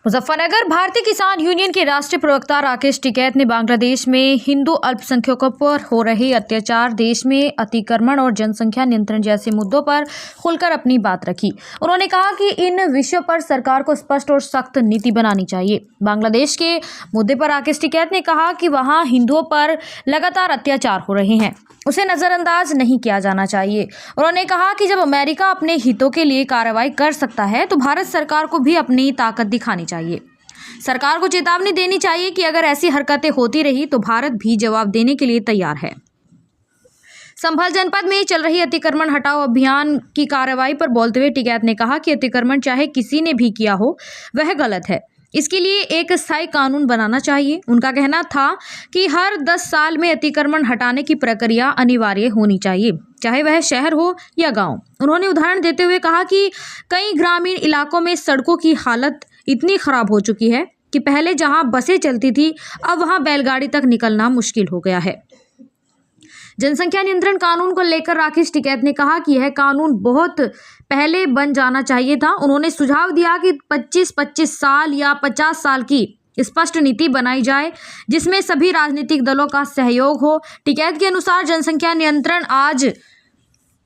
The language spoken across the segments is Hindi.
मुजफ्फरनगर भारतीय किसान यूनियन के राष्ट्रीय प्रवक्ता राकेश टिकैत ने बांग्लादेश में हिंदू अल्पसंख्यकों पर हो रहे अत्याचार, देश में अतिक्रमण और जनसंख्या नियंत्रण जैसे मुद्दों पर खुलकर अपनी बात रखी। उन्होंने कहा कि इन विषयों पर सरकार को स्पष्ट और सख्त नीति बनानी चाहिए। बांग्लादेश के मुद्दे पर राकेश टिकैत ने कहा कि वहां हिंदुओं पर लगातार अत्याचार हो रहे हैं, उसे नजरअंदाज नहीं किया जाना चाहिए। उन्होंने कहा कि जब अमेरिका अपने हितों के लिए कार्रवाई कर सकता है तो भारत सरकार को भी अपनी ताकत दिखानी चाहिए। सरकार को चेतावनी देनी चाहिए कि अगर ऐसी हरकतें होती रही तो भारत भी जवाब देने के लिए तैयार है। संभल जनपद में चल रही अतिक्रमण हटाओ अभियान की कार्रवाई पर बोलते हुए टिकैत ने कहा कि अतिक्रमण चाहे किसी ने भी किया हो वह गलत है, इसके लिए एक स्थायी कानून बनाना चाहिए। उनका कहना था कि हर 10 साल में अतिक्रमण हटाने की प्रक्रिया अनिवार्य होनी चाहिए, चाहे वह शहर हो या गांव। उन्होंने उदाहरण देते हुए कहा कि कई ग्रामीण इलाकों में सड़कों की हालत इतनी खराब हो चुकी है कि पहले जहां बसें चलती थी अब वहां बैलगाड़ी तक निकलना मुश्किल हो गया है। जनसंख्या नियंत्रण कानून को लेकर राकेश टिकैत ने कहा कि यह कानून बहुत पहले बन जाना चाहिए था। उन्होंने सुझाव दिया कि 25-25 साल या 50 साल की स्पष्ट नीति बनाई जाए जिसमें सभी राजनीतिक दलों का सहयोग हो। टिकैत के अनुसार जनसंख्या नियंत्रण आज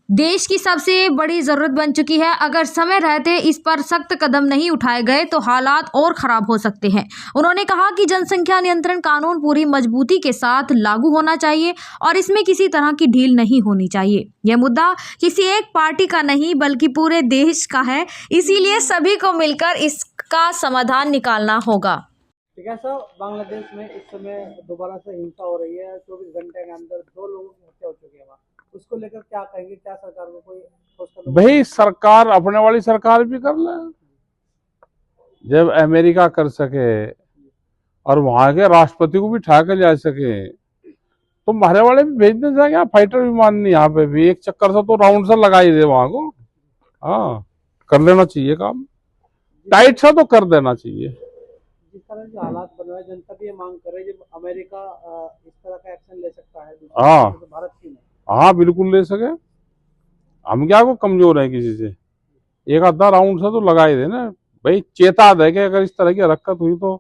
देश की सबसे बड़ी जरूरत बन चुकी है। अगर समय रहते इस पर सख्त कदम नहीं उठाए गए तो हालात और खराब हो सकते हैं। उन्होंने कहा कि जनसंख्या नियंत्रण कानून पूरी मजबूती के साथ लागू होना चाहिए और इसमें किसी तरह की ढील नहीं होनी चाहिए। यह मुद्दा किसी एक पार्टी का नहीं बल्कि पूरे देश का है, इसीलिए सभी को मिलकर इसका समाधान निकालना होगा। ठीक है सर, बांग्लादेश में इस समय दोबारा से हिंसा हो रही है। 24 घंटे के अंदर 2 लोगों की हत्या हो चुकी है। उसको लेकर क्या कहेंगे? क्या सरकार को कोई ठोस कदम? भाई सरकार अपने वाली सरकार भी कर ले, जब अमेरिका कर सके और वहां के राष्ट्रपति को भी उठा के जा सके तो हमारे वाले भी भेजने जाएंगे। फाइटर विमान नहीं, यहाँ पे भी एक चक्कर से तो राउंड सा लगा ही दे वहां को। हाँ, कर लेना चाहिए काम, टाइट सा तो कर देना चाहिए। जिस तरह के हालात बन रहे हैं, जनता भी ये मांग कर रही है जब अमेरिका इस तरह का एक्शन ले सकता है हाँ, तो भारत क्यों नहीं? हाँ बिल्कुल ले सके। हम क्या को कमजोर है किसी से? एक आधा राउंड से तो लगा ही देना भाई, चेता दे कि अगर इस तरह की हरकत हुई तो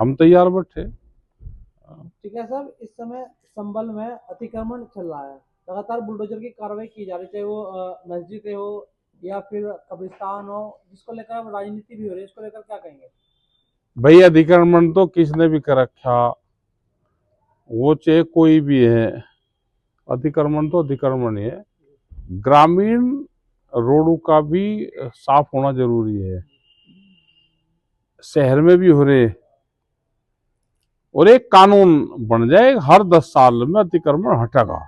हम तैयार बैठे। ठीक है सर, इस समय संभल में अतिक्रमण चल रहा है, लगातार बुलडोजर की कार्रवाई की जा रही है, चाहे वो मस्जिदें हो या फिर कब्रिस्तान हो, जिसको लेकर अब राजनीति भी हो रही है। इसको लेकर क्या कहेंगे? भाई अतिक्रमण तो किसने भी कर रखा, वो चाहे कोई भी है, अतिक्रमण तो अतिक्रमण ही है। ग्रामीण रोडों का भी साफ होना जरूरी है, शहर में भी हो रहे, और एक कानून बन जाए हर 10 साल में अतिक्रमण हटेगा,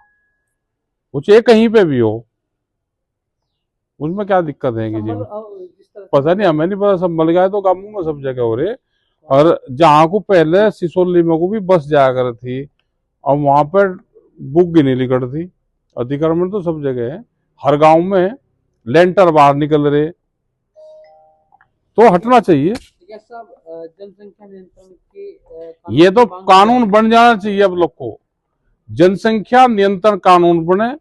वो चाहे कहीं पे भी हो। उसमें क्या दिक्कत है कि जी पता नहीं, हमें नहीं पता। सब मिल गया तो गांवों में सब जगह हो रहे। और जहाँ को पहले सिसोली में को भी बस जाया कर थी और वहां पर बुक ही नहीं लिखट थी। अतिक्रमण तो सब जगह है, हर गांव में लेंटर बाहर निकल रहे, तो हटना चाहिए। जनसंख्या नियंत्रण की ये तो कानून बन जाना चाहिए अब लोग को, जनसंख्या नियंत्रण कानून बने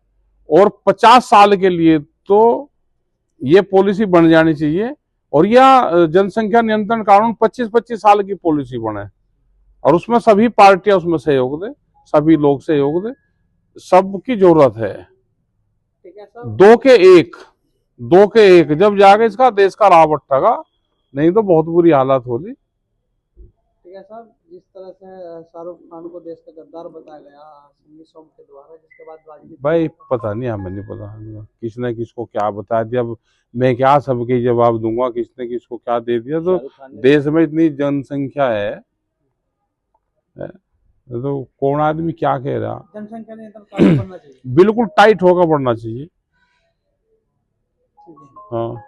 और 50 साल के लिए तो ये पॉलिसी बन जानी चाहिए। और यह जनसंख्या नियंत्रण कानून 25-25 साल की पॉलिसी बने और उसमें सभी पार्टियां उसमें सहयोग दे, सभी लोग सहयोग दे, सबकी जरूरत है। दो के एक जब जाके इसका देश का राह बट्टेगा, नहीं तो बहुत बुरी हालत होगी। ठीक है साहब, जिस तरह से शाहरुख खान को देश का गद्दार बताया गया संजय सोम के द्वारा, जिसके बाद राजनीति भाई पता नहीं, हमें नहीं पता किसने किसको क्या बता दिया। अब मैं क्या सबके जवाब दूंगा, किसने किसको क्या दे दिया। तो देश में इतनी जनसंख्या है तो कौन आदमी क्या कह रहा। जनसंख्या नियंत्रण कानून बनना चाहिए, बिल्कुल टाइट होकर बढ़ना चाहिए। हाँ।